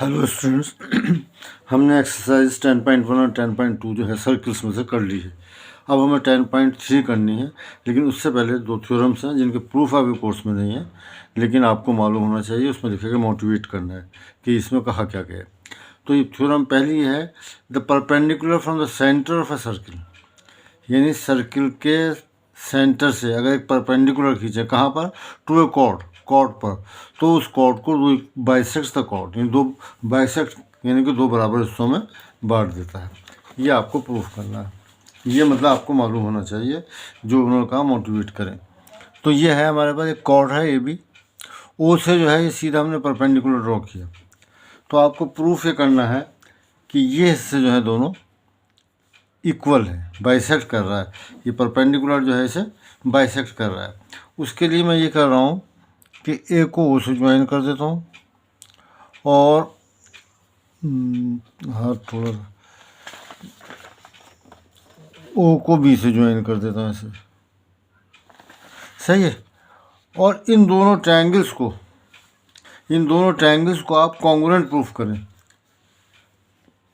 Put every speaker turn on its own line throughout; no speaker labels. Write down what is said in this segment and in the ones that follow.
Hello students. हमने exercise 10.1 और 10.2 जो है सर्किल्स में से कर ली है। अब हमें 10.3 करनी है, लेकिन उससे पहले दो थ्योरम्स हैं जिनके प्रूफ अभी कोर्स में नहीं है, लेकिन आपको मालूम होना चाहिए। उसमें लिखेगा मोटिवेट करना है कि इसमें कहा क्या गया है। तो ये थ्योरम पहली है, the perpendicular from the centre of a circle, यानी सर्किल के सेंटर से अगर एक परपेंडिकुलर खींचे कहाँ पर, टू ए कॉर्ड पर, तो उस कॉर्ड को दो बाइसेक्ट्स द कॉर्ड, यानी दो बाइसेक्ट यानी कि दो बराबर हिस्सों में बांट देता है। ये आपको प्रूफ करना है। ये मतलब आपको मालूम होना चाहिए, जो उन्होंने कहा मोटिवेट करें। तो ये है हमारे पास एक कॉर्ड है ए बी, ओ से जो है ये सीधा हमने परपेंडिकुलर ड्रॉ किया। तो आपको प्रूफ ये करना है कि ये हिस्से जो है दोनों इक्वल है, बाइसेक्ट कर रहा है। ये परपेंडिकुलर जो है इसे बाइसेक्ट कर रहा है। उसके लिए मैं ये कर रहा हूँ कि ए को ओ से ज्वाइन कर देता हूँ और हाँ थोड़ा ओ को बी से ज्वाइन कर देता हूँ ऐसे, सही है। और इन दोनों ट्रायंगल्स को आप कॉन्ग्रुएंट प्रूफ करें।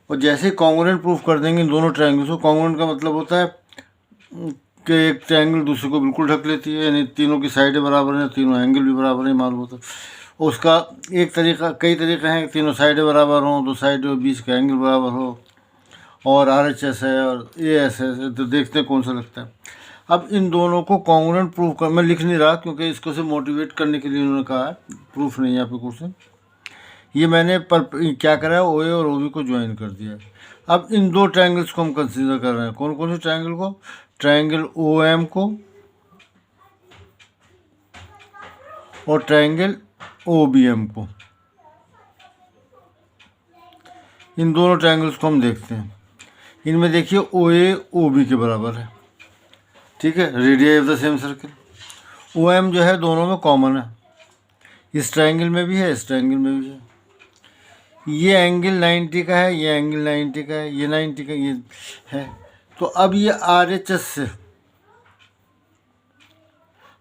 और जैसे ही कॉन्ग्रुएंट प्रूफ कर देंगे इन दोनों ट्रायंगल्स को, कॉन्ग्रुएंट का मतलब होता है कि एक ट्रायंगल दूसरे को बिल्कुल ढक लेती है, यानी तीनों की साइडें बराबर हैं, तीनों एंगल भी बराबर हैं, मालूम होता है। उसका एक तरीका, कई तरीके हैं, तीनों साइडें बराबर हों, दो साइड बीच का एंगल बराबर हो, और RHS है और AS है, तो देखते हैं कौन सा लगता है। अब इन दोनों को कॉन्ग्रुएंट प्रूफ कर, मैं लिख नहीं रहा क्योंकि इसको से मोटिवेट करने के लिए उन्होंने कहा है, प्रूफ नहीं है यहाँ पे क्वेश्चन। ये मैंने क्या करा है, OA और OB को ज्वाइन कर दिया है। अब इन दो ट्रायंगल्स को हम कंसीडर कर रहे हैं। कौन कौन से ट्रायंगल को? ट्रायंगल OM को और ट्रायंगल OBM को। इन दोनों ट्रायंगल्स को हम देखते हैं। इनमें देखिए OA OB के बराबर है, ठीक है, radius of the same circle. OM जो है दोनों में कॉमन है, इस ट्रायंगल में भी है, इस ट्रायंगल में भी है। ये एंगल 90 का है, ये एंगल 90 का है, ये 90 का ये है। तो अब ये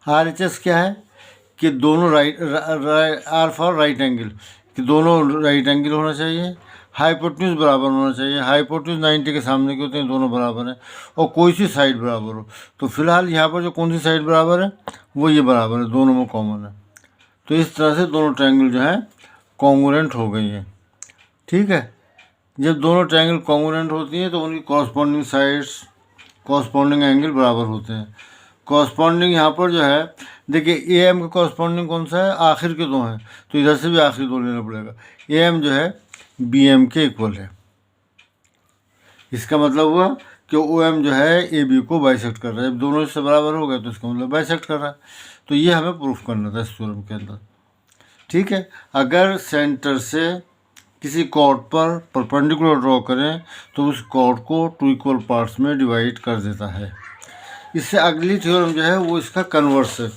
RHS क्या है कि दोनों R फॉर राइट एंगल, कि दोनों राइट एंगल होना चाहिए, हाइपोटेन्यूज बराबर होना चाहिए। हाइपोटेन्यूज 90 के सामने के होते हैं, दोनों बराबर हैं, और कोई सी साइड बराबर हो। तो फिलहाल यहाँ पर जो कौन सी साइड बराबर है, वो ये बराबर है, दोनों में कॉमन है। तो इस तरह से दोनों ट्रायंगल जो है कॉन्ग्रुएंट हो गई हैं, ठीक है। जब दोनों ट्रायंगल कॉन्ग्रुएंट होती हैं तो उनकी कॉरस्पॉन्डिंग साइड्स, कॉरस्पॉन्डिंग एंगल बराबर होते हैं। कॉरस्पॉन्डिंग यहाँ पर जो है, देखिए AM का कॉरस्पॉन्डिंग कौन सा है, आखिर के दो हैं, तो इधर से भी आखिरी दो लेना पड़ेगा। AM जो है BM के इक्वल है। इसका मतलब हुआ कि OM जो है AB को बाइसेक्ट कर रहा है। दोनों इससे बराबर हो गए तो इसका मतलब बाइसेक्ट कर रहा है। तो ये हमें प्रूफ करना था इस थ्योरम के अंदर, ठीक है। अगर सेंटर से किसी कॉर्ड पर परपेंडिकुलर ड्रॉ करें तो उस कॉर्ड को 2 इक्वल पार्ट्स में डिवाइड कर देता है। इससे अगली थ्योरम जो है वो इसका कन्वर्स है।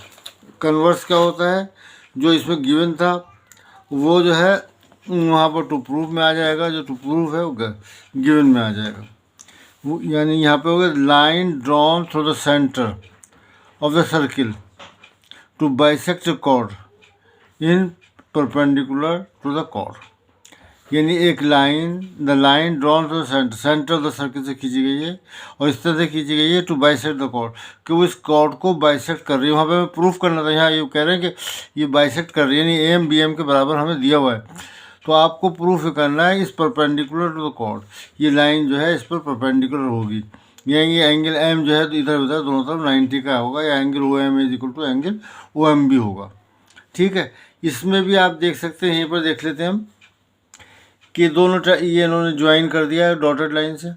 कन्वर्स क्या होता है, जो इसमें गिवन था वो जो है वहाँ पर टू प्रूफ में आ जाएगा, जो टू प्रूफ है वो गिवन में आ जाएगा। वो यानी यहाँ पे हो गया, line drawn through the centre of the circle to bisect the chord in perpendicular to the chord. यानी एक line, the line drawn to the centre of the circle से खींची गई है और इस तरह से खींची गई है टू बाइसेक्ट द कॉर्ड, कि वो इस कॉर्ड को बाइसेक्ट कर रही है। वहाँ पे हमें प्रूफ करना था, यहाँ ये कह रहे हैं कि ये बाइसेक्ट कर रही है, यानी AM BM के बराबर हमें दिया हुआ है। तो आपको प्रूफ करना है इस परपेंडिकुलर टू द कॉर्ड, ये लाइन जो है इस पर परपेंडिकुलर होगी। ये एंगल M जो है तो इधर उधर दोनों तरफ 90 का होगा, या angle OM is equal to angle OMB होगा, ठीक है। इसमें भी आप देख सकते हैं, यहीं पर देख लेते हैं हम कि दोनों ये इन्होंने ज्वाइन कर दिया है डॉटेड लाइन से।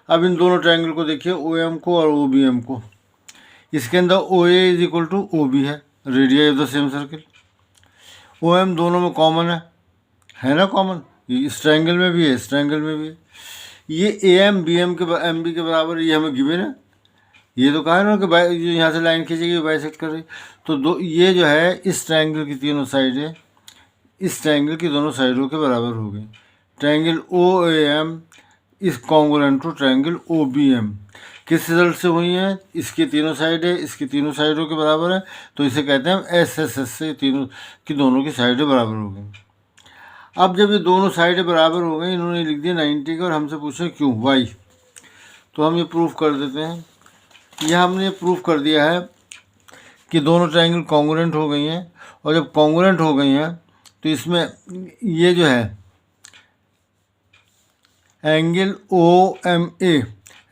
अब इन दोनों ट्रायंगल को देखिए, OM को और OBM को। इसके अंदर OA is equal to OB है, radius of the same circle. OM दोनों में कॉमन है ना, कॉमन, इस ट्रायंगल में भी है, इस ट्रायंगल में भी है। ये AM BM के MB के बराबर, ये हमें गिवन है। ये तो कहा है ना कि यहाँ से लाइन खींचेगी बाइसेक्ट कर रही। तो दो ये जो है इस ट्रायंगल की तीनों साइडें इस ट्रायंगल की दोनों साइडों के बराबर हो गई। ट्रायंगल OAM इस कॉन्ग्रुएंट टू ट्रायंगल OBM किस रिजल्ट से हुई हैं, इसकी तीनों साइडें इसकी तीनों साइडों के बराबर है, तो इसे कहते हैं SSS से तीनों की दोनों की साइडें बराबर हो गई। अब जब ये दोनों साइडें बराबर हो गई, इन्होंने लिख दिया 90 का और हमसे पूछे क्यों, वाई। तो हम ये प्रूफ कर देते हैं। यह हमने प्रूफ कर दिया है कि दोनों ट्रायंगल कॉन्ग्रुएंट हो गई हैं, और जब कॉन्ग्रुएंट हो गई हैं तो इसमें ये जो है angle O M A,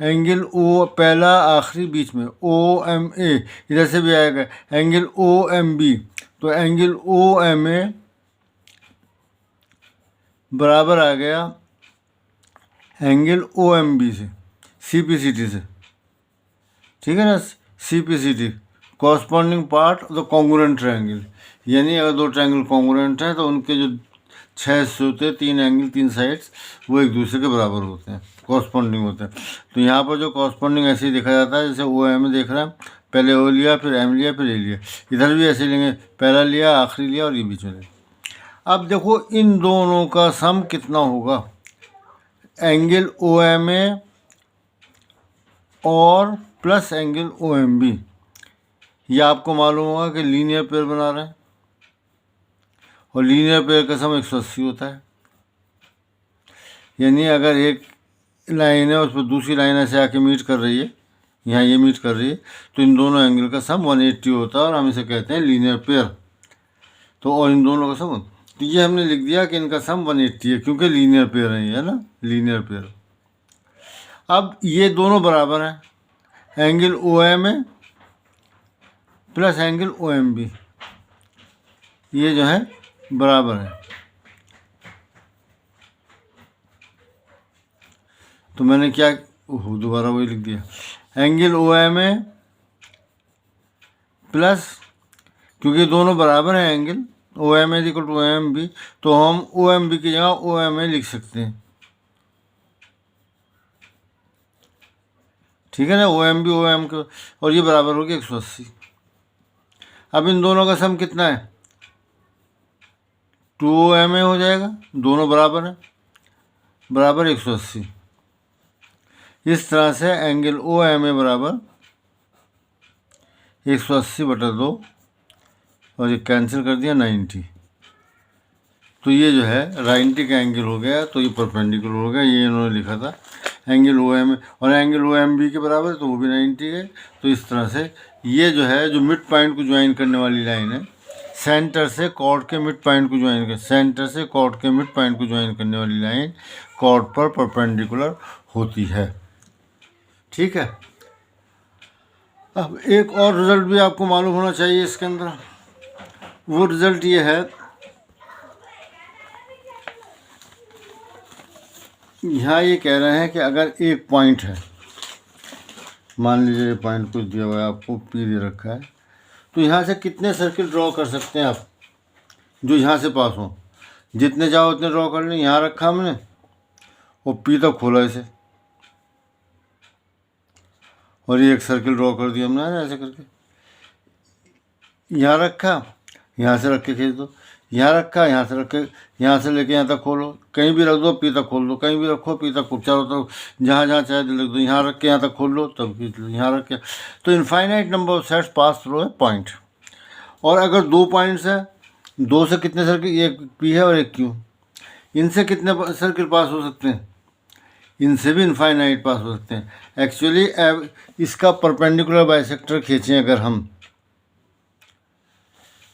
angle O पहला आखिरी बीच में ओ एम ए, इधर से भी आएगा एंगल ओ एम बी, तो एंगल ओ एम ए बराबर आ गया एंगल ओ एम बी से, सी पी सी टी से, ठीक है ना, C P C T corresponding part of the congruent triangle. यानी अगर दो ट्रायंगल कॉन्ग्रुएंट हैं तो उनके जो 6 हिस्से होते हैं, 3 एंगल 3 साइड्स, वो एक दूसरे के बराबर होते हैं, कॉरस्पॉन्डिंग होते हैं। तो यहाँ पर जो कॉरस्पॉन्डिंग ऐसे ही देखा जाता है, जैसे ओ एम देख रहा है, पहले ओ लिया, फिर एम लिया, फिर ए लिया। इधर भी ऐसे लेंगे, पहला लिया, आखिरी लिया और ये बीच में लिया। अब देखो इन दोनों का सम कितना होगा, एंगल ओ एम ए और plus angle O M B. ये आपको मालूम होगा कि लीनियर पेयर बना रहे हैं, और लीनियर पेयर का सम 180 होता है। यानी अगर एक लाइन है उस पर दूसरी लाइन ऐसे आके मीट कर रही है, यहाँ ये मीट कर रही है, तो इन दोनों एंगल का सम 180 होता है, और हम इसे कहते हैं लीनियर पेयर। तो और इन दोनों का सम, तो ये हमने लिख दिया कि इनका सम 180 है, क्योंकि लीनियर पेयर है, ये ना लीनियर पेयर। अब ये दोनों बराबर हैं, angle O M A plus angle O M B, ये जो है बराबर है। तो मैंने क्या, दोबारा वही लिख दिया, angle O M A plus, क्योंकि दोनों बराबर हैं angle, O M A equal to O M B, तो हम ओ एम बी की जगह ओ एम ए लिख सकते हैं, ठीक है ना, O M B O M के, और ये बराबर हो गया 180। अब इन दोनों का सम कितना है, 2 ओ एम ए हो जाएगा, दोनों बराबर हैं, बराबर 180। इस तरह से एंगल ओ एम ए बराबर 180/2, और ये कैंसिल कर दिया 90। तो ये जो है 90 का एंगल हो गया, तो ये परपेंडिकुलर हो गया, ये इन्होंने लिखा था एंगल ओ एम ए, और एंगल ओ एम बी के बराबर, तो वो भी 90 है। तो इस तरह से ये जो है, जो मिड पॉइंट को ज्वाइन करने वाली लाइन है, सेंटर से कॉर्ड के मिड पॉइंट को ज्वाइन कर, सेंटर से कॉर्ड के मिड पॉइंट को ज्वाइन करने वाली लाइन कॉर्ड पर परपेंडिकुलर होती है, ठीक है। अब एक और रिजल्ट भी आपको मालूम होना चाहिए इसके अंदर, वो रिजल्ट ये है, यहाँ ये कह रहे हैं कि अगर एक पॉइंट है, मान लीजिए पॉइंट कुछ दिया हुआ है आपको, पी दे रखा है, तो यहाँ से कितने सर्किल ड्रॉ कर सकते हैं आप, जो यहाँ से पास हो, जितने जाओ उतने ड्रॉ कर लें। यहाँ रखा हमने और पी तक खोला इसे, और ये एक सर्किल ड्रॉ कर दिया हमने ऐसे करके, यहाँ रखा, यहाँ से रख के खींच दो, यहाँ रखा, यहाँ से रख के, यहाँ से लेके यहाँ तक खोलो, कहीं भी रख दो पी तक खोल दो, कहीं भी रखो पी तक खोल, चारों तरफ जहाँ जहाँ चाहे रख दो, यहाँ रख के यहाँ तक खोल लो, तब खींच लो, यहाँ रख के। तो infinite number of sets pass through है पॉइंट। और अगर 2 पॉइंट्स है, 2 से कितने सर्किल, एक पी है और एक क्यू, इनसे कितने सर्किल पास हो सकते हैं, इनसे भी इनफाइनाइट पास हो सकते हैं। एक्चुअली इसका परपेंडिकुलर बाइसेक्टर खींचें अगर हम,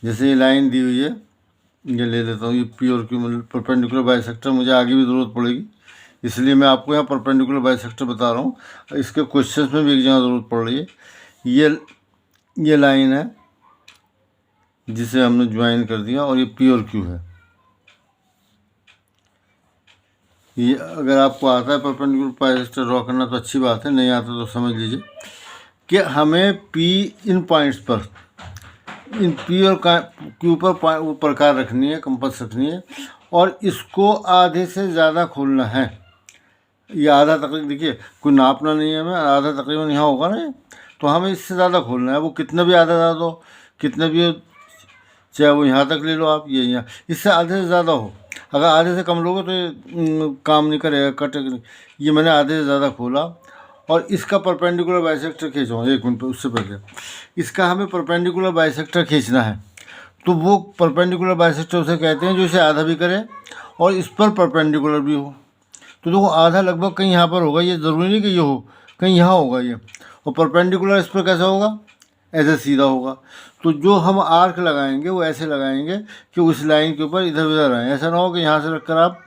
जैसे ये लाइन दी हुई है, ये ले लेता हूँ, ये पी और क्यू मतलब परपेंडिकुलर बाइसेक्टर, मुझे आगे भी ज़रूरत पड़ेगी, इसलिए मैं आपको यहाँ परपेंडिकुलर बाइसेक्टर बता रहा हूँ, इसके क्वेश्चंस में भी एक जगह ज़रूरत पड़ रही है। ये लाइन है जिसे हमने ज्वाइन कर दिया, और ये पी और क्यू है। ये अगर आपको आता है परपेंडिकुलर बाइसेक्टर ड्रॉ करना तो अच्छी बात है, नहीं आता तो समझ लीजिए कि हमें पी इन पॉइंट्स पर, इन पी और क्यू पर प्रकार रखनी है, कंपास रखनी है, और इसको आधे से ज़्यादा खोलना है। ये आधा तकरीबन, देखिए कोई नापना नहीं है हमें, आधा तकरीबन यहाँ होगा ना, तो हमें इससे ज़्यादा खोलना है। वो कितना भी आधा ज़्यादा हो, कितना भी, चाहे वो यहाँ तक ले लो आप, ये यहाँ, इससे आधे से ज़्यादा हो। अगर आधे से कम लोगे तो ये काम नहीं करेगा, कटेगा। ये मैंने आधे से ज़्यादा खोला, और इसका परपेंडिकुलर बाइसेक्टर खींचो, 1 मिनट उससे पहले इसका हमें परपेंडिकुलर बाइसेक्टर खींचना है। तो वो परपेंडिकुलर बाइसेक्टर उसे कहते हैं जो इसे आधा भी करे और इस पर परपेंडिकुलर भी हो। तो देखो आधा लगभग कहीं यहाँ पर होगा, ये ज़रूरी नहीं कि ये हो, कहीं यहाँ होगा ये, और परपेंडिकुलर इस पर कैसा होगा, ऐसे सीधा होगा। तो जो हम आर्क लगाएंगे वो ऐसे लगाएंगे कि उस लाइन के ऊपर इधर उधर आए। ऐसा ना हो कि यहाँ से रखकर आप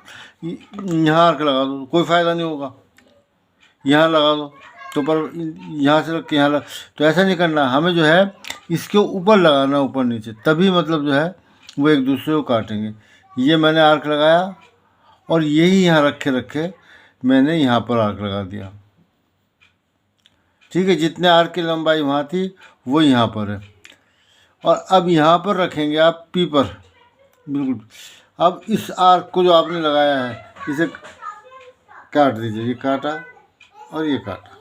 यहाँ आर्क लगा दो, कोई फ़ायदा नहीं होगा। यहाँ लगा दो तो पर यहाँ से रख के यहाँ लगा, तो ऐसा नहीं करना, हमें जो है इसके ऊपर लगाना, ऊपर नीचे, तभी मतलब जो है वो एक दूसरे को काटेंगे। ये मैंने आर्क लगाया और यही यहाँ रखे रखे मैंने यहाँ पर आर्क लगा दिया। ठीक है, जितने आर्क की लंबाई वहाँ थी वो यहाँ पर है। और अब यहाँ पर रखेंगे आप पी पर, बिल्कुल। अब इस आर्क को जो आपने लगाया है इसे काट दीजिए, ये काटा और ये काटा।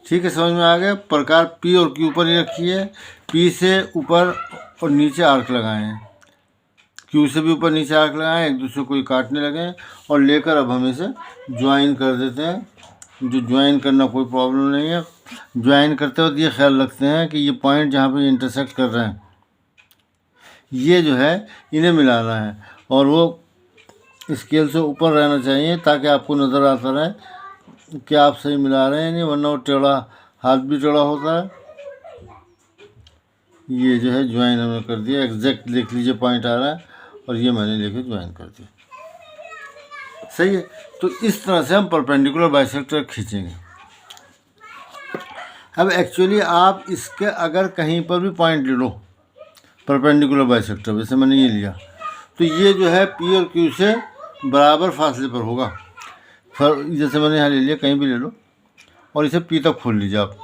ठीक है, समझ में आ गया। प्रकार पी और क्यू पर ही रखिए, पी से ऊपर और नीचे आर्क लगाए हैं, क्यू से भी ऊपर नीचे आर्क लगाएं, एक दूसरे को काटने लगे और लेकर अब हम इसे ज्वाइन कर देते हैं। जो ज्वाइन करना कोई प्रॉब्लम नहीं है। ज्वाइन करते वक्त ये ख्याल रखते हैं कि ये पॉइंट जहाँ पे इंटरसेक्ट कर रहे हैं ये जो है इन्हें मिलाना है, और वो स्केल से ऊपर रहना चाहिए ताकि आपको नज़र आता रहे कि आप सही मिला रहे हैं नहीं, वरना वो टेढ़ा, हाथ भी टेढ़ा होता है। ये जो है ज्वाइन हमने कर दिया, एग्जैक्ट देख लीजिए पॉइंट आ रहा है, और ये मैंने लेके ज्वाइन कर दिया। सही है। तो इस तरह से हम परपेंडिकुलर बाइसेक्टर खींचेंगे। अब एक्चुअली आप इसके अगर कहीं पर भी पॉइंट ले लो परपेंडिकुलर बाइसेक्टर, जैसे मैंने ये लिया, तो ये जो है पी और क्यू से बराबर फासले पर होगा। जैसे मैंने यहाँ ले लिया, कहीं भी ले लो और इसे पी तक खोल लीजिए आप,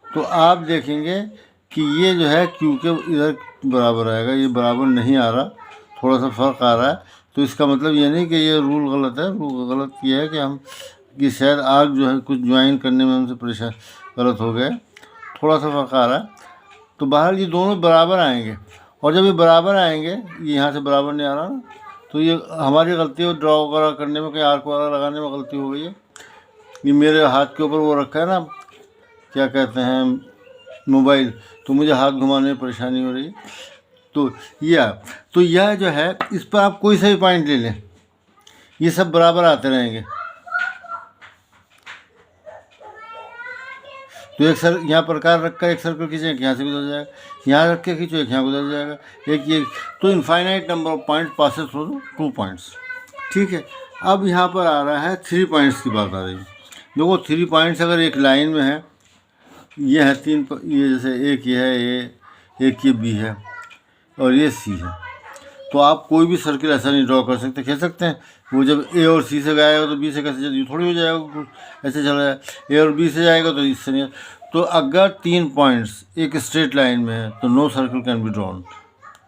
तो आप देखेंगे कि ये जो है क्यू के इधर बराबर आएगा, ये बराबर नहीं आ रहा, थोड़ा सा फ़र्क आ रहा है। तो इसका मतलब ये नहीं कि ये रूल गलत है, रूल गलत ये है कि हम कि शायद आग जो है कुछ ज्वाइन करने में हमसे परेशान गलत हो गए, थोड़ा सा फ़र्क आ रहा है। तो बहरहाल ये दोनों बराबर आएंगे, और जब ये बराबर आएंगे, ये यहाँ से बराबर नहीं आ रहा ना, तो ये हमारी गलती है, ड्रॉ वगैरह करने में, कहीं आर्क वगैरह लगाने में गलती हो गई है। ये मेरे हाथ के ऊपर वो रखा है ना, क्या कहते हैं, मोबाइल, तो मुझे हाथ घुमाने में परेशानी हो रही है। तो यह जो है, इस पर आप कोई सा भी पॉइंट ले लें, ये सब बराबर आते रहेंगे। तो एक सर यहाँ प्रकार रख कर एक सर्कल खींचे, यहाँ से गुजर जाएगा, यहाँ रख के खींचो, एक यहाँ गुजर जाएगा, एक ये, तो infinite number of points passes through 2 points. ठीक है, अब यहाँ पर आ रहा है 3 पॉइंट्स की बात आ रही है। देखो 3 पॉइंट्स अगर एक लाइन में है, ये है 3, ये जैसे एक ये है ए, एक ये बी है और ये सी है, तो आप कोई भी सर्किल ऐसा नहीं ड्रॉ कर सकते, खेल सकते हैं। वो जब ए और सी से गया तो बी से कैसे ये थोड़ी हो जाएगा, ऐसे चला जाए, ए और बी से जाएगा तो इससे नहीं। तो अगर 3 पॉइंट्स एक स्ट्रेट लाइन में है तो no circle can be drawn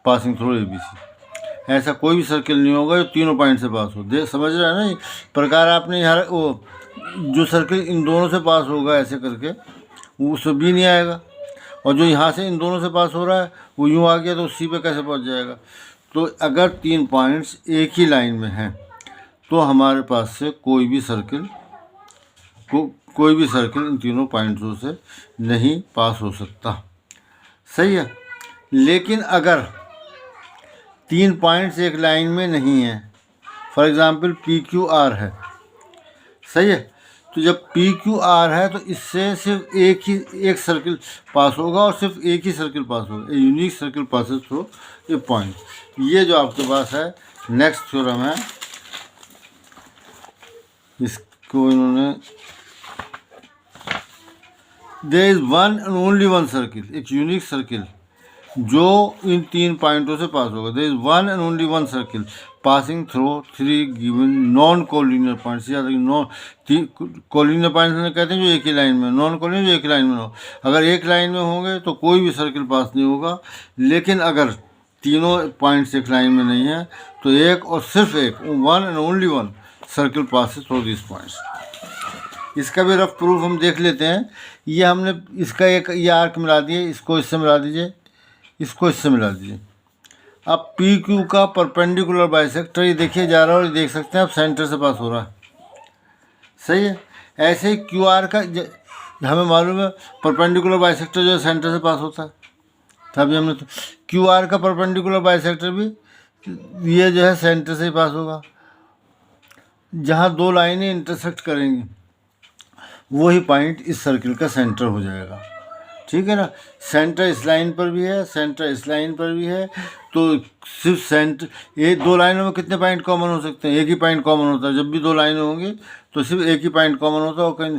passing through A B C. ऐसा कोई भी सर्किल नहीं होगा जो तीनों पॉइंट से पास हो। देख समझ रहे हैं ना, प्रकार आपने यहाँ वो जो सर्किल इन दोनों से पास होगा ऐसे करके, उससे बी नहीं आएगा, और जो यहाँ से इन दोनों से पास हो रहा है वो यूँ आ गया तो सी पे कैसे पहुँच जाएगा। तो अगर 3 पॉइंट्स एक ही लाइन में हैं तो हमारे पास से कोई भी सर्किल इन तीनों पॉइंट्सों से नहीं पास हो सकता। सही है। लेकिन अगर 3 पॉइंट्स एक लाइन में नहीं हैं, for example P Q R है, सही है, तो जब पी क्यू आर है तो इससे सिर्फ एक सर्किल पास होगा और सिर्फ एक ही सर्किल पास होगा, a unique circle passes through a point. ये जो आपके पास है नेक्स्ट थ्योरम है, इसको इन्होंने there is one and only one circle, एक यूनिक सर्किल जो इन 3 पॉइंटों से पास होगा। There is one and only one circle passing through 3 given non collinear points. याद रखिए, नॉन कोलिनियर पॉइंट्स कहते हैं जो एक ही लाइन में, नॉन कोलिनियर जो एक ही लाइन में हो। अगर एक लाइन में होंगे तो कोई भी सर्किल पास नहीं होगा, लेकिन अगर तीनों पॉइंट्स एक लाइन में नहीं है तो एक और सिर्फ एक, one and only one circle passes through this points. इसका भी रफ प्रूफ हम देख लेते हैं। ये हमने इसका एक ये आर्क मिला दिए, इसको इससे मिला दीजिए, इसको इससे मिला दीजिए। अब पी क्यू का परपेंडिकुलर बाइसेक्टर ये देखिए जा रहा है, और ये देख सकते हैं आप सेंटर से पास हो रहा है। सही है। ऐसे ही क्यू आर का हमें मालूम है परपेंडिकुलर बाइसेक्टर जो है सेंटर से पास होता है, तभी हमने क्यू आर का परपेंडिकुलर बाइसेक्टर भी ये जो है सेंटर से ही पास होगा। जहाँ दो लाइनें इंटरसेक्ट करेंगी वही पॉइंट इस सर्किल का सेंटर हो जाएगा। ठीक है ना, सेंटर इस लाइन पर भी है, सेंटर इस लाइन पर भी है, तो सिर्फ सेंटर, ये दो लाइनों में कितने पॉइंट कॉमन हो सकते हैं? एक ही पॉइंट कॉमन होता है। जब भी दो लाइनें होंगी तो सिर्फ एक ही पॉइंट कॉमन होता है। और कहीं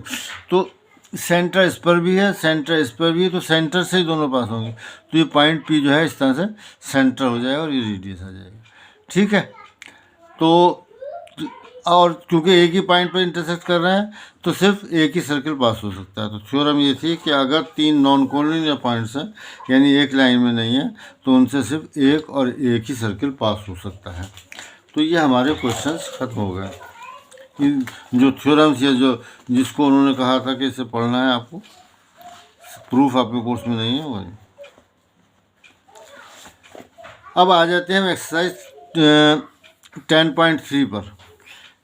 तो सेंटर इस पर भी है, सेंटर इस पर भी है, तो सेंटर से ही दोनों पास होंगे। तो ये पॉइंट पी जो है इस तरह से सेंटर हो जाएगा और ये रेडियस आ जाएगा। ठीक है, तो और क्योंकि एक ही पॉइंट पर इंटरसेक्ट कर रहे हैं तो सिर्फ एक ही सर्किल पास हो सकता है। तो थ्योरम ये थी कि अगर तीन नॉन कोलिनियर पॉइंट्स हैं, यानी एक लाइन में नहीं है, तो उनसे सिर्फ एक और एक ही सर्किल पास हो सकता है। तो ये हमारे क्वेश्चंस खत्म हो गए। इन जो थ्योरम्स या जो जिसको उन्होंने कहा था कि इसे पढ़ना है आपको, प्रूफ आपके कोर्स में नहीं है वही। अब आ जाते हैं हम एक्सरसाइज 10.3 पर।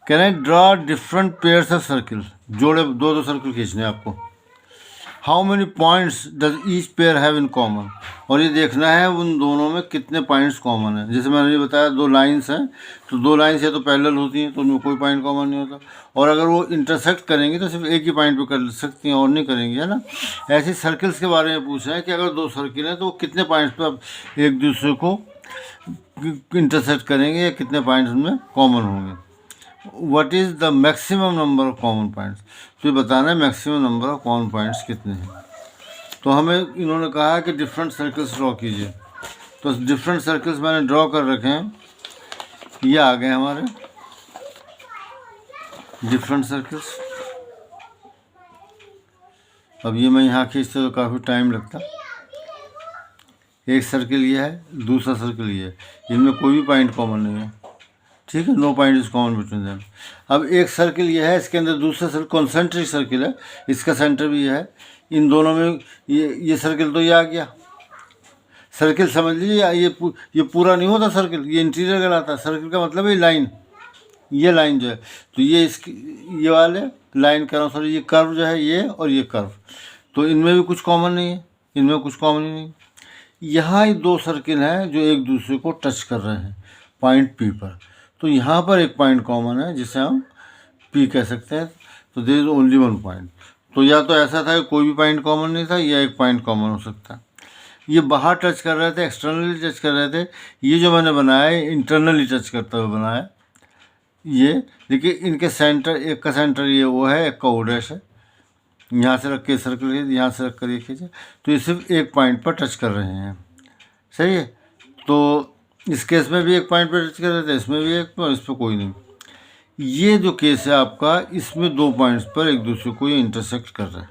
Can I draw different pairs of circle, जोड़े दो दो सर्किल खींचने आपको। How many points does each pair have in common, और ये देखना है उन दोनों में कितने पॉइंट्स कॉमन हैं। जैसे मैंने ये बताया दो लाइंस हैं, तो दो लाइंस या तो पैरेलल होती हैं तो उनमें कोई पॉइंट कॉमन नहीं होता, और अगर वो इंटरसेक्ट करेंगी तो सिर्फ एक ही पॉइंट पे कर सकती हैं और नहीं करेंगी, है ना। ऐसे सर्किल्स के बारे में पूछ रहे हैं कि अगर दो सर्किल हैं तो वो कितने पॉइंट्स पर एक दूसरे को इंटरसेक्ट करेंगे या कितने पॉइंट्स उनमें कॉमन होंगे। What is the maximum number of common points, तो ये बताना है maximum number of common points कितने हैं। तो हमें इन्होंने कहा कि डिफरेंट सर्कल्स ड्रॉ कीजिए, तो डिफरेंट सर्कल्स मैंने ड्रॉ कर रखे हैं। ये आ गए हमारे डिफरेंट सर्कल्स। अब ये मैं यहाँ खींचते तो काफ़ी टाइम लगता। एक सर्किल ये है, दूसरा सर्किल ये है, इनमें कोई भी पॉइंट कॉमन नहीं है। ठीक है, no point is common between them. अब एक सर्किल ये है, इसके अंदर दूसरा सर्किल कॉन्सेंट्रिक सर्किल है, इसका सेंटर भी ये है। इन दोनों में ये सर्किल तो ये आ गया। सर्किल समझ लीजिए, ये पूरा नहीं होता सर्किल, ये इंटीरियर कहलाता है। सर्किल का मतलब है लाइन, ये लाइन जो है, तो ये इसकी ये वाले लाइन कह रहा हूँ, सॉरी, ये कर्व जो है ये और ये कर्व, तो इनमें भी कुछ कॉमन नहीं है, इनमें कुछ कॉमन ही नहीं। यहाँ ही दो सर्किल हैं जो एक दूसरे को टच कर रहे हैं पॉइंट पी पर, तो यहाँ पर एक पॉइंट कॉमन है जिसे हम पी कह सकते हैं। तो there is only one point. तो या तो ऐसा था कि कोई भी पॉइंट कॉमन नहीं था, या एक पॉइंट कॉमन हो सकता है। ये बाहर टच कर रहे थे, एक्सटर्नली टच कर रहे थे। ये जो मैंने बनाया है इंटरनली टच करता हुआ बनाया ये। देखिए इनके सेंटर, एक का सेंटर ये वो है, एक का ओ डैश है। यहाँ से रख के सर्कल, यहाँ से रख कर ये खींचे, तो ये सिर्फ एक पॉइंट पर टच कर रहे हैं। सही है, तो इस केस में भी एक पॉइंट पर टच कर रहे थे, इसमें भी एक पर, इस पर कोई नहीं। ये जो केस है आपका, इसमें दो पॉइंट्स पर एक दूसरे को ये इंटरसेक्ट कर रहा है।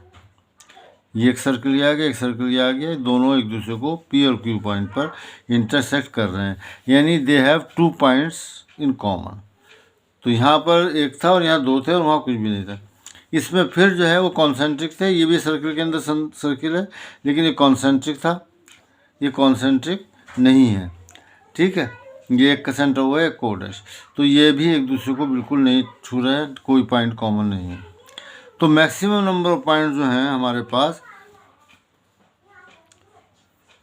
ये एक सर्कल ये आ गया, एक सर्कल ये आ गया, दोनों एक दूसरे को पी और क्यू पॉइंट पर इंटरसेक्ट कर रहे हैं, यानी they have two points in common. तो यहाँ पर एक था और यहाँ दो थे और वहाँ कुछ भी नहीं था। इसमें फिर जो है वो कॉन्सेंट्रिक थे, ये भी सर्कल के अंदर सर्किल है, लेकिन ये कॉन्सेंट्रिक था, ये कॉन्सेंट्रिक नहीं है। ठीक है, ये एक का सेंटर हुआ है, एक को डैश, तो ये भी एक दूसरे को बिल्कुल नहीं छू रहे हैं, कोई पॉइंट कॉमन नहीं है। तो मैक्सिमम नंबर ऑफ पॉइंट जो हैं हमारे पास,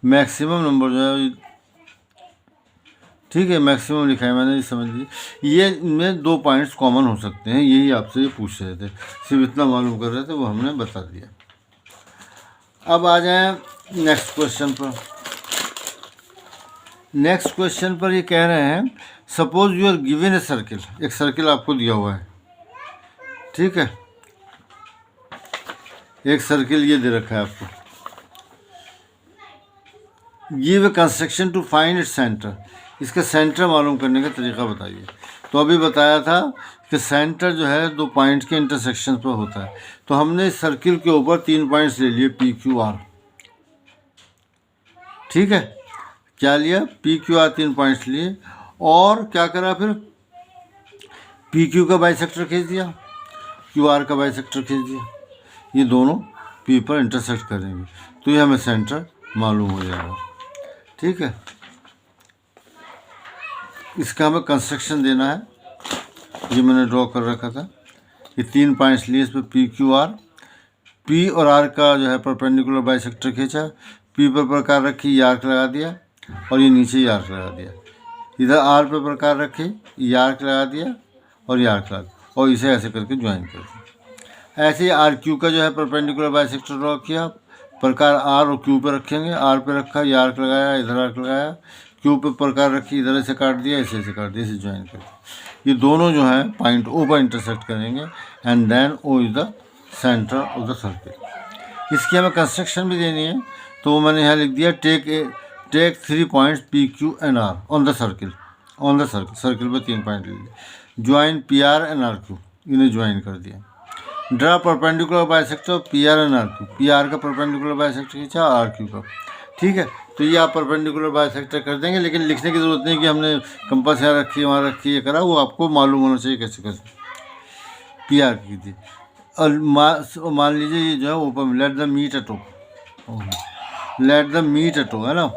मैक्सिमम नंबर जो है, ठीक है, मैक्सिमम लिखा है मैंने, समझ लीजिए ये इनमें दो पॉइंट्स कॉमन हो सकते हैं। यही आपसे ये पूछ रहे थे, सिर्फ इतना मालूम कर रहे थे, वो हमने बता दिया। अब आ जाएं नेक्स्ट क्वेश्चन पर। नेक्स्ट क्वेश्चन पर ये कह रहे हैं, suppose you are given a circle, एक सर्किल आपको दिया हुआ है। ठीक है, एक सर्किल ये दे रखा है आपको। Give a construction to find its centre, इसका सेंटर मालूम करने का तरीका बताइए। तो अभी बताया था कि सेंटर जो है दो पॉइंट्स के इंटरसेक्शन पर होता है। तो हमने इस सर्किल के ऊपर तीन पॉइंट्स ले लिए, पी क्यू आर। ठीक है, क्या लिया, पी क्यू आर, तीन पॉइंट्स लिए, और क्या करा फिर, पी क्यू का बाइसेक्टर खींच दिया, क्यू आर का बाइसेक्टर खींच दिया। ये दोनों पी पर इंटरसेक्ट करेंगे, तो ये हमें सेंटर मालूम हो जाएगा। ठीक है, इसका हमें कंस्ट्रक्शन देना है, ये मैंने ड्रॉ कर रखा था। ये तीन पॉइंट्स लिए, इस पर पी क्यू आर, पी और आर का जो है परपेंडिकुलर बाइसेक्टर खींचा, पी पर प्रकार रखी, आर्क लगा दिया, और ये नीचे ये आर्क लगा दिया, इधर आर पे प्रकार रखे, ये आर्क लगा दिया और ये आर्क लगा दिया, और इसे ऐसे करके ज्वाइन कर दिया। ऐसे ही आर क्यू का जो है परपेंडिकुलर बाइसेक्टर ड्रॉ किया, प्रकार आर और क्यू पे रखेंगे, आर पे रखा, ये आर्क लगाया, इधर आर्क लगाया, क्यू पे प्रकार रखी, इधर ऐसे काट दिया, ऐसे काट दिया, इसे ज्वाइन कर दिया। ये दोनों जो है पॉइंट ओ पर इंटरसेक्ट करेंगे and then O is the centre of the circle. इसकी हमें कंस्ट्रक्शन भी देनी है, तो वो मैंने यहाँ लिख दिया, take 3 points P Q and R on the circle, circle पे 3 पॉइंट ले लिए, join P R and R Q, इन्हें ज्वाइन कर दिया। Draw perpendicular bisector P R and R Q, P R का परपेंडिकुलर बाइसेक्टर खींचा, आर क्यू का, ठीक है। तो ये आप परपेंडिकुलर बाइसेक्टर कर देंगे, लेकिन लिखने की ज़रूरत नहीं कि हमने कंपास यहाँ रखी है, वहाँ रखी है, करा, वो आपको मालूम होना चाहिए कैसे कैसे पी आर की थी। और मान लीजिए ये जो है open, let the meet at O, let the meet at O, है ना,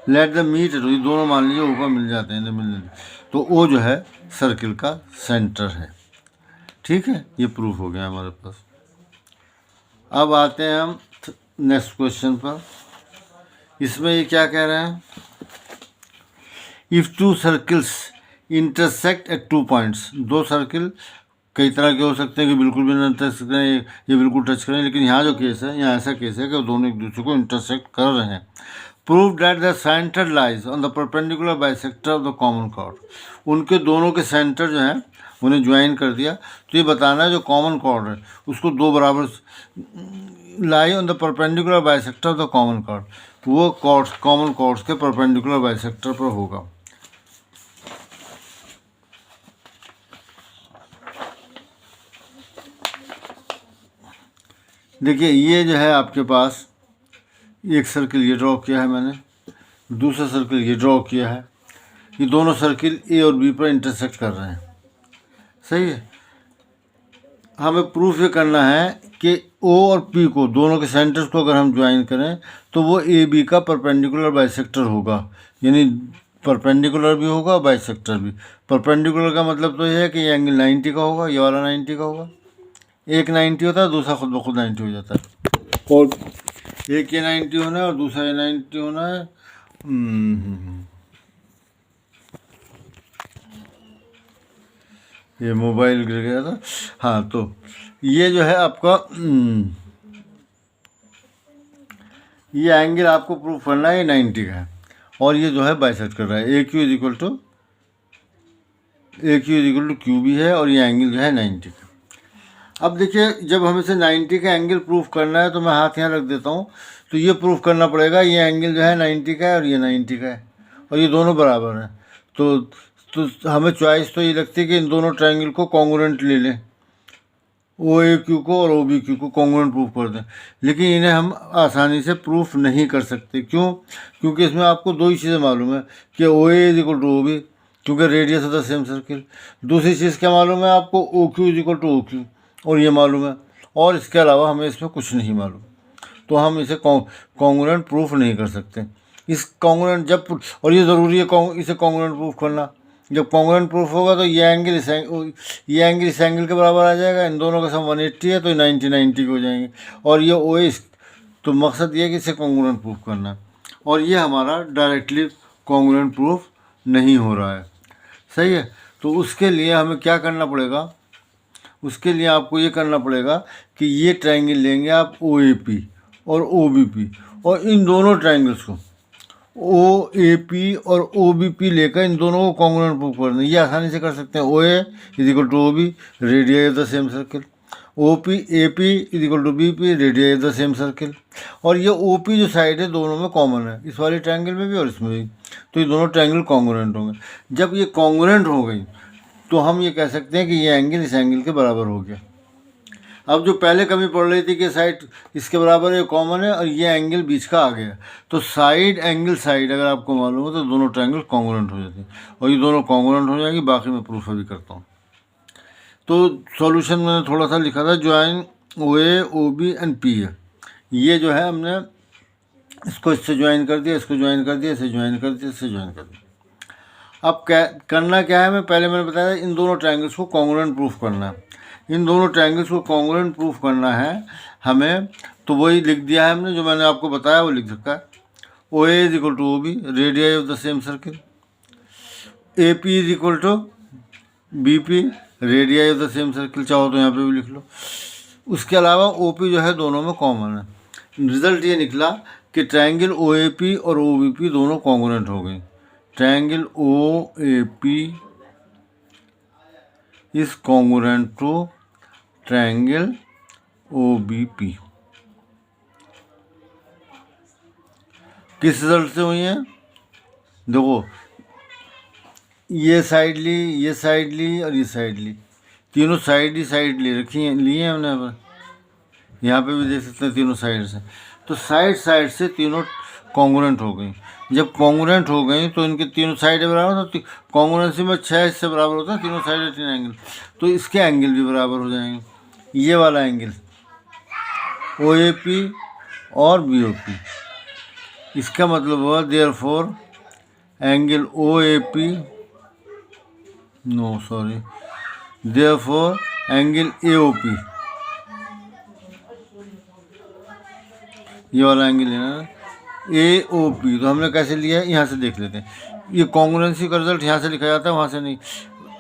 let the meet at O, ये दोनों मान लीजिए ऊपर मिल जाते हैं, इन्हें मिलने, तो वो जो है सर्किल का सेंटर है, ठीक है। ये प्रूफ हो गया हमारे पास। अब आते हैं हम नेक्स्ट क्वेश्चन पर। इसमें ये क्या कह रहे हैं, if 2 circles intersect at 2 points, 2 circle कई तरह के हो सकते हैं कि बिल्कुल भी नहीं टच करें, ये बिल्कुल टच करें, लेकिन यहाँ जो केस है, यहाँ ऐसा केस है कि दोनों एक दूसरे को इंटरसेक्ट कर रहे हैं। Prove that the centre lies on the perpendicular bisector of the common chord, उनके दोनों के सेंटर जो है उन्हें ज्वाइन कर दिया। तो ये बताना है जो कॉमन कॉर्ड है उसको दो बराबर lie on the perpendicular bisector of the common chord, वो कॉर्ड्स कॉमन कॉर्ड्स के परपेंडिकुलर बाइसेक्टर पर होगा। देखिए ये जो है आपके पास एक सर्किल ये ड्रॉ किया है मैंने, दूसरा सर्किल ये ड्रॉ किया है, ये दोनों सर्किल ए और बी पर इंटरसेक्ट कर रहे हैं, सही है। हमें प्रूफ ये करना है कि ओ और पी को, दोनों के सेंटर्स को अगर हम ज्वाइन करें तो वो ए बी का परपेंडिकुलर बाइसेक्टर होगा, यानी परपेंडिकुलर भी होगा बाइसेक्टर भी। परपेंडिकुलर का मतलब तो ये है कि ये एंगल 90 का होगा, ये वाला 90 का होगा, एक 90 होता है, दूसरा खुद ब खुद 90 हो जाता है, और एक ये 90 होना है और दूसरा ये 90 होना है। ये मोबाइल गिर गया था, हाँ। तो ये जो है आपका ये एंगल आपको प्रूफ करना है, ये 90 का है, और ये जो है बाइसेक्ट कर रहा है, A Q is equal to Q भी है, और ये एंगल जो है 90 का। अब देखिए जब हमें से 90 का एंगल प्रूफ करना है तो मैं हाथ यहाँ रख देता हूँ, तो ये प्रूफ करना पड़ेगा ये एंगल जो है 90 का है और ये 90 का है, और ये दोनों बराबर हैं। तो हमें चॉइस तो ये लगती है कि इन दोनों ट्रायंगल को कॉन्ग्रुएंट ले लें, ओ ए क्यू को और ओ बी क्यू को कॉन्ग्रुएंट प्रूफ कर दें, लेकिन इन्हें हम आसानी से प्रूफ नहीं कर सकते। क्यों? क्योंकि इसमें आपको दो ही चीज़ें मालूम है कि O A is equal to O B, क्योंकि radius of the same circle. दूसरी चीज़ क्या मालूम है आपको, O Q is equal to O Q, और ये मालूम है, और इसके अलावा हमें इसमें कुछ नहीं मालूम, तो हम इसे कॉन्ग्रुएंट प्रूफ नहीं कर सकते। इस कॉन्ग्रुएंट जब, और ये ज़रूरी है इसे कॉन्ग्रुएंट प्रूफ करना, जब कॉन्ग्रुएंट प्रूफ होगा तो ये एंगल इस एंगल के बराबर आ जाएगा, इन दोनों का सम 180 है तो 90 हो जाएंगे, और ये ओ एस। तो मकसद ये है कि इसे कॉन्ग्रुएंट प्रूफ करना है, और ये हमारा डायरेक्टली कॉन्ग्रुएंट प्रूफ नहीं हो रहा है, सही है। तो उसके लिए हमें क्या करना पड़ेगा, उसके लिए आपको ये करना पड़ेगा कि ये ट्रायंगल लेंगे आप ओ ए पी और ओ बी पी, और इन दोनों ट्रायंगल्स को ओ ए पी और ओ बी पी लेकर इन दोनों को कॉन्ग्रुएंट प्रूफ कर दें। ये आसानी से कर सकते हैं। O A is equal to O B, radius the same circle, O P A P is equal to B P, radius the same circle, और ये ओ पी जो साइड है दोनों में कॉमन है, इस वाले ट्रायंगल में भी और इसमें भी, तो ये दोनों ट्रायंगल कॉन्ग्रुएंट होंगे। जब ये कॉन्ग्रुएंट हो गई तो हम ये कह सकते हैं कि ये एंगल इस एंगल के बराबर हो गया। अब जो पहले कमी पड़ रही थी कि साइड इसके बराबर है, कॉमन है, और ये एंगल बीच का आ गया, तो साइड एंगल साइड अगर आपको मालूम हो तो दोनों ट्रायंगल कॉन्ग्रुएंट हो जाते हैं, और ये दोनों कॉन्ग्रुएंट हो जाएंगे। बाकी मैं प्रूफ अभी करता हूँ। तो सॉल्यूशन मैंने थोड़ा सा लिखा था, join O A O B and P है, ये जो है हमने इसको इससे ज्वाइन कर दिया, इसको ज्वाइन कर दिया, इसे ज्वाइन कर दिया, इससे ज्वाइन कर दिया। अब क्या करना क्या है, पहले मैंने बताया इन दोनों ट्रायंगल्स को कॉन्ग्रुएंट प्रूफ करना है। इन दोनों ट्रायंगल्स को कॉन्ग्रुएंट प्रूफ करना है हमें, तो वही लिख दिया है हमने, जो मैंने आपको बताया वो लिख सकता है। O A is equal to O B, radii of the same circle. A P is equal to B P, radii of the same circle, चाहो तो यहाँ पे भी लिख लो। उसके अलावा ओ पी जो है दोनों में कॉमन है। रिजल्ट ये निकला कि ट्रायंगल ओ ए पी और ओ बी पी दोनों कॉन्ग्रुएंट हो गई। Triangle O A P is congruent to triangle O B P. किस रिजल्ट से हुई है? देखो, ये साइड ली, ये साइड ली और ये साइड ली, तीनों साइड ही साइड ले रखी हैं, लिए हैं हमने। अब यहाँ पे भी देख सकते हैं तीनों साइड से, तो साइड साइड से तीनों कॉन्ग्रुएंट हो गई। जब कॉन्ग्रुएंट हो गई तो इनके तीनों साइड बराबर, तो कॉन्ग्रुएंसी में 6 हिस्से बराबर होता है, तीनों साइड 3 एंगल, तो इसके एंगल भी बराबर हो जाएंगे। ये वाला एंगल ओ ए पी और बी ओ पी, इसका मतलब हुआ therefore angle O A P, no sorry, therefore angle A O P, ये वाला एंगल है ना ए ओ पी, तो हमने कैसे लिया है यहाँ से देख लेते हैं। ये कॉन्ग्रुएंसी का रिजल्ट यहाँ से लिखा जाता है, वहाँ से नहीं।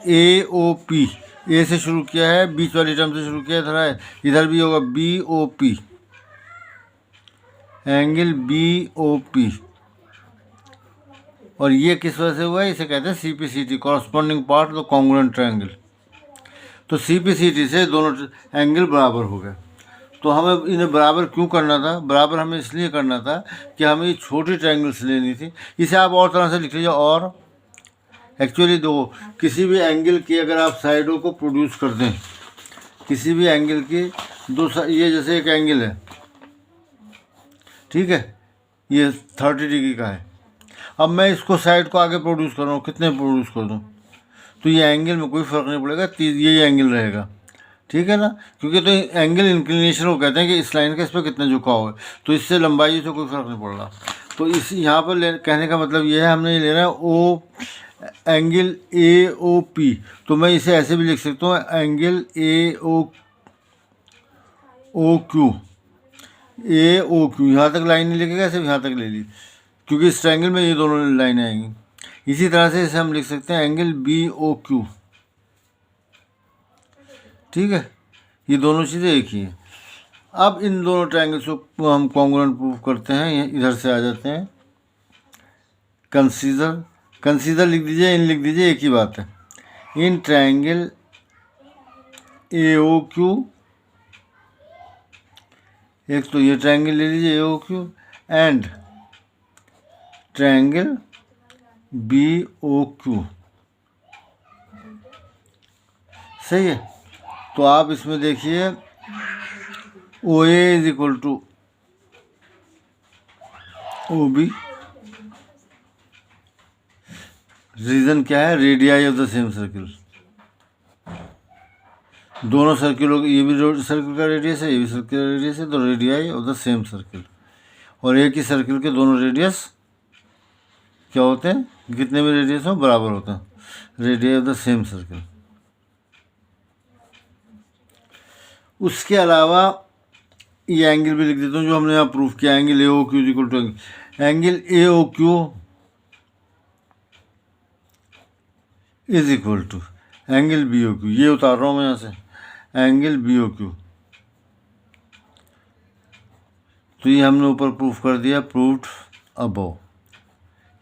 ए ओ पी, ए से शुरू किया है, बीच वाली टर्म से शुरू किया, इधर है, इधर भी होगा B O P, angle B O P, और ये किस वजह से हुआ है? इसे कहते हैं C P C T, corresponding part of the congruent triangle. तो सी पी सी टी से दोनों एंगल बराबर हो गए। तो हमें इन्हें बराबर क्यों करना था? बराबर हमें इसलिए करना था कि हमें ये छोटी ट्रायंगल्स लेनी थी। इसे आप और तरह से लिख लीजिए, और एक्चुअली दो किसी भी एंगल की अगर आप साइडों को प्रोड्यूस कर दें, किसी भी एंगल की दो, ये जैसे एक एंगल है, ठीक है, ये 30 डिग्री का है। अब मैं इसको साइड को आगे प्रोड्यूस कर रहा हूँ, कितने प्रोड्यूस कर दूँ, तो ये एंगल में कोई फ़र्क नहीं पड़ेगा, ये एंगल रहेगा, ठीक है ना, क्योंकि तो एंगल इंक्लिनेशन वो कहते हैं कि इस लाइन का इस पर कितना झुकाव है, तो इससे लंबाई से कोई फ़र्क नहीं पड़ रहा। तो इस यहाँ पर कहने का मतलब ये है, हमने ये लेना है ओ एंगल ए ओ पी, तो मैं इसे ऐसे भी लिख सकता हूँ, angle A O Q, A O Q, यहाँ तक लाइन नहीं लिखेगा, सिर्फ यहाँ तक ले ली, क्योंकि इस ट्रायंगल में ये दोनों लाइनें आएंगी। इसी तरह से इसे हम लिख सकते हैं एंगल बी ओ क्यू, ठीक है, ये दोनों चीज़ें एक ही हैं। अब इन दोनों ट्रायंगल्स को हम कॉन्ग्रुएंट प्रूफ करते हैं, इधर से आ जाते हैं। कंसीडर लिख दीजिए, इन लिख दीजिए, एक ही बात है। In triangle A O Q, एक तो ये ट्रायंगल ले लीजिए A O Q, and triangle B O Q, सही है। तो आप इसमें देखिए O A is equal to O B, reason क्या है? Radii of the same circle, दोनों सर्किलों की, ये भी सर्किल का रेडियस है, ये भी सर्किल का रेडियस है, तो radii of the same circle, और एक ही सर्किल के दोनों रेडियस क्या होते हैं? कितने भी रेडियस हो बराबर होते हैं, radii of the same circle. उसके अलावा ये एंगल भी लिख देता हूँ जो हमने यहाँ प्रूफ किया, angle A O Q is equal to angle A O Q is equal to angle B O Q, ये उतार रहा हूँ मैं यहाँ से, एंगल बी ओ क्यू। तो ये हमने ऊपर प्रूफ कर दिया, प्रूव्ड अबव।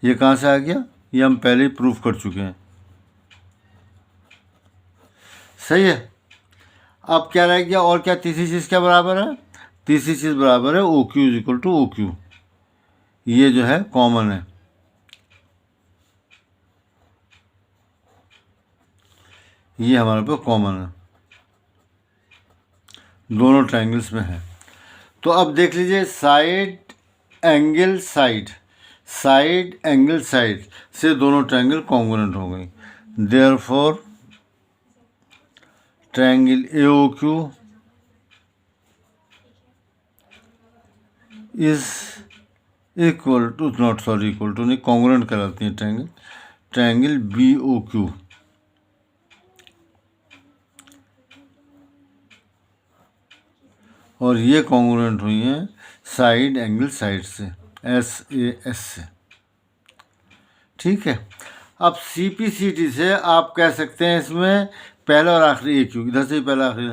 ये कहाँ से आ गया? ये हम पहले ही प्रूफ कर चुके हैं, सही है। अब क्या रह गया? और क्या तीसरी चीज़ क्या बराबर है? तीसरी चीज़ बराबर है O Q is equal to O Q, ये जो है कॉमन है, ये हमारे पे कॉमन है, दोनों ट्रायंगल्स में है। तो अब देख लीजिए, साइड एंगल साइड से दोनों ट्रायंगल कॉन्ग्रुएंट हो गई, therefore triangle A O Q is equal to, not sorry equal to नहीं, कॉन्ग्रुएंट कहलाती है ट्रायंगल बी ओ क्यू और ये कॉन्ग्रुएंट हुई हैं साइड एंगल साइड से, SAS से। ठीक है, अब CPCT से आप कह सकते हैं इसमें पहला और आखिरी AQ, इधर से पहला आखिरी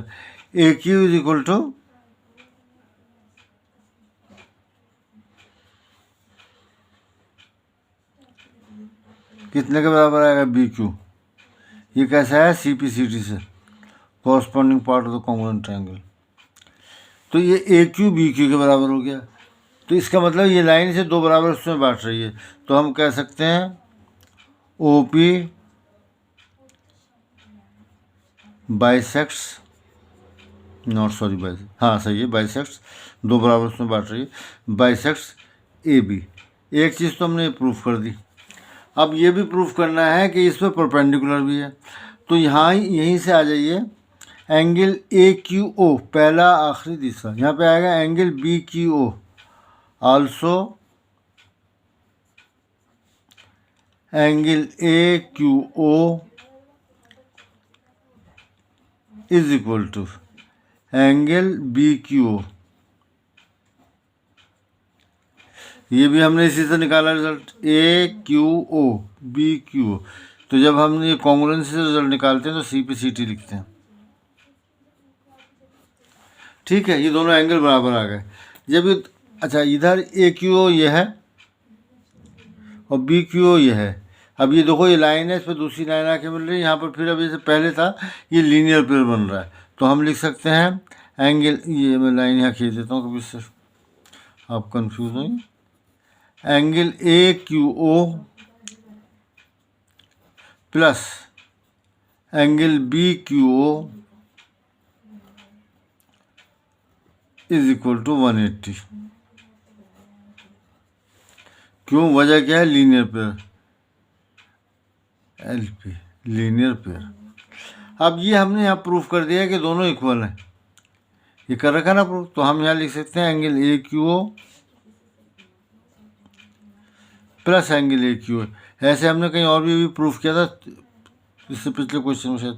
AQ इज इक्वल टू कितने के बराबर आएगा, BQ। ये कैसा है, CPCT से, corresponding part of the congruent triangle. तो ये AQ BQ के बराबर हो गया। तो इसका मतलब ये लाइन से दो बराबर उसमें बांट रही है, तो हम कह सकते हैं OP bisects, not sorry bisect, हाँ सही है, बाइसेक्ट्स, दो बराबर उसमें बांट रही है, बाइसेक्ट्स AB। एक चीज़ तो हमने प्रूफ कर दी। अब ये भी प्रूफ करना है कि इस पर परपेंडिकुलर भी है। तो यहाँ यहीं से आ जाइए, एंगल AQO पहला आखिरी तीसरा, यहाँ पे आएगा angle BQO also angle AQO is equal to angle BQO। ये भी हमने इसी से निकाला रिजल्ट, AQO BQO। तो जब हम ये कॉन्ग्रुएंसी से रिजल्ट निकालते हैं तो CPCT लिखते हैं। ठीक है, ये दोनों एंगल बराबर आ गए। जब ये, अच्छा इधर AQO ये है और BQO ये है। अब ये देखो, ये लाइन है, इस पर दूसरी लाइन आके मिल रही है यहाँ पर, फिर अब जैसे पहले था ये लीनियर पेयर बन रहा है। तो हम लिख सकते हैं एंगल, ये मैं लाइन यहाँ खींच देता हूँ कभी से आप कंफ्यूज होंगे, angle AQO plus angle BQO is equal to 180। क्यों, वजह क्या है, linear pair, LP linear pair. अब ये हमने यहाँ प्रूफ कर दिया कि दोनों इक्वल हैं, ये कर रखा ना प्रूफ। तो हम यहाँ लिख सकते हैं angle AQO plus angle AQO। ऐसे हमने कहीं और भी प्रूफ किया था, इससे पिछले क्वेश्चन में शायद,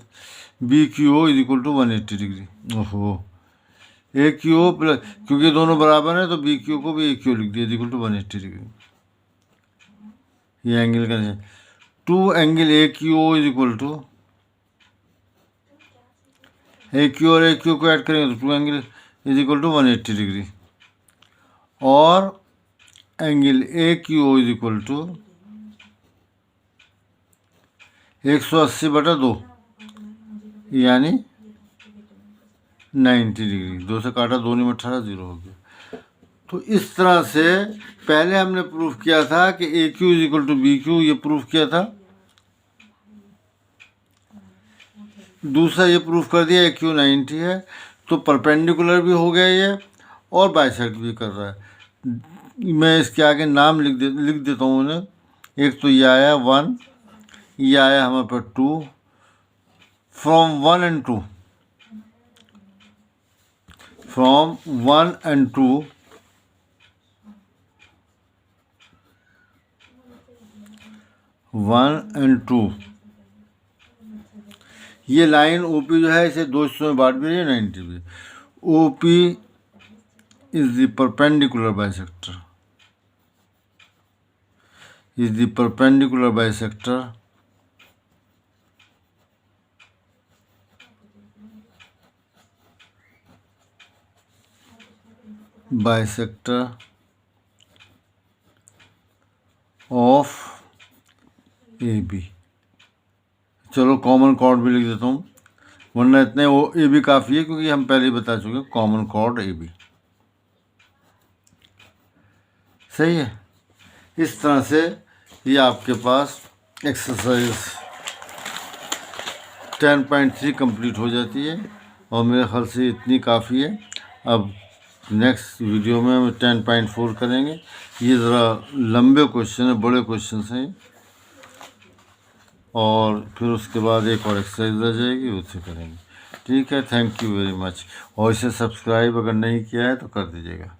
BQO is equal to 180 degree. ओहो, AQO प्लस, क्योंकि दोनों बराबर हैं तो BQO को भी AQO लिख दिया इज इक्वल टू 180 डिग्री। ये एंगल का है, 2 angle AQO is equal to, AQ और AQ को ऐड करेंगे तो 2 angle is equal to 180 degree, और angle AQO is equal to 180/2 यानी 90 डिग्री। 2 से काटा, 2 में 18, 0 हो गया। तो इस तरह से पहले हमने प्रूफ किया था कि AQ is equal to BQ, ये प्रूफ किया था। दूसरा ये प्रूफ कर दिया AQ 90 है, तो परपेंडिकुलर भी हो गया ये और बाइसेक्ट भी कर रहा है। मैं इसके आगे नाम लिख देता हूँ उन्हें। एक तो ये आया 1, ये आया हमारे पास 2, from 1 and 2, from 1 and 2 1 and 2 ये लाइन OP जो है इसे दो हिस्सों में बांट भी रही है, 90 भी। OP is the perpendicular bisector, is the perpendicular bisector of AB। चलो कॉमन कॉर्ड भी लिख देता हूँ, वरना इतने वो AB काफ़ी है, क्योंकि हम पहले ही बता चुके कॉमन कॉर्ड AB। सही है। इस तरह से ये आपके पास एक्सरसाइज 10.3 कंप्लीट हो जाती है, और मेरे ख्याल से इतनी काफ़ी है। अब नेक्स्ट वीडियो में हम 10.4 करेंगे। ये ज़रा लंबे क्वेश्चन है, बड़े क्वेश्चन हैं, और फिर उसके बाद एक और एक्सरसाइज रह जाएगी, उसे करेंगे। ठीक है, थैंक यू वेरी मच। और इसे सब्सक्राइब अगर नहीं किया है तो कर दीजिएगा।